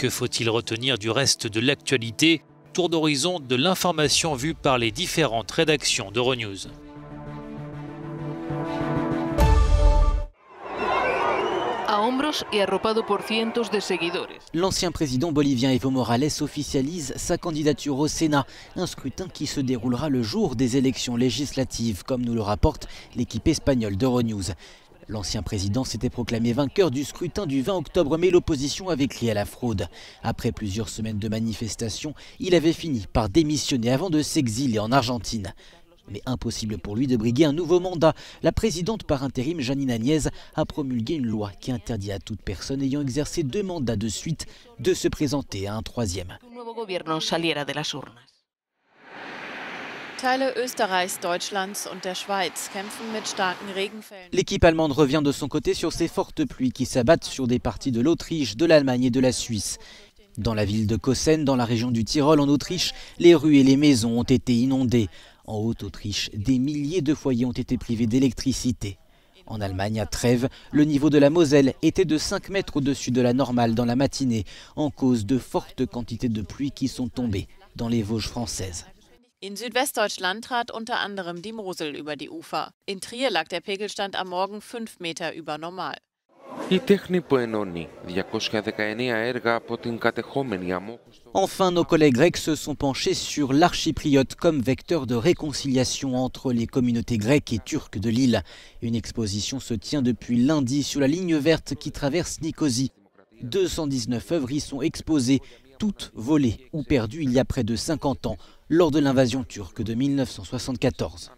Que faut-il retenir du reste de l'actualité? Tour d'horizon de l'information vue par les différentes rédactions d'Euronews. L'ancien président bolivien Evo Morales officialise sa candidature au Sénat, un scrutin qui se déroulera le jour des élections législatives, comme nous le rapporte l'équipe espagnole d'Euronews. L'ancien président s'était proclamé vainqueur du scrutin du 20 octobre, mais l'opposition avait crié à la fraude. Après plusieurs semaines de manifestations, il avait fini par démissionner avant de s'exiler en Argentine. Mais impossible pour lui de briguer un nouveau mandat. La présidente par intérim, Janine Áñez, a promulgué une loi qui interdit à toute personne ayant exercé 2 mandats de suite de se présenter à un 3e. Teile Österreichs, Deutschlands und der Schweiz kämpfen mit starken Regenfällen. L'équipe allemande revient de son côté sur ces fortes pluies qui s'abattent sur des parties de l'Autriche, de l'Allemagne et de la Suisse. Dans la ville de Cossen, dans la région du Tyrol en Autriche, les rues et les maisons ont été inondées. En Haute-Autriche, des milliers de foyers ont été privés d'électricité. En Allemagne, à Trèves, le niveau de la Moselle était de 5 mètres au-dessus de la normale dans la matinée, en cause de fortes quantités de pluie qui sont tombées dans les Vosges françaises. In Südwestdeutschland trat unter anderem die Mosel über die Ufer. In Trier lag der Pegelstand am Morgen 5 Meter über normal. Enfin, nos collègues grecs se sont penchés sur l'archypriote comme vecteur de réconciliation entre les communautés grecques et turques de l'île. Une exposition se tient depuis lundi sur la ligne verte qui traverse Nicosie. 219 œuvres y sont exposées, toutes volées ou perdues il y a près de 50 ans, lors de l'invasion turque de 1974.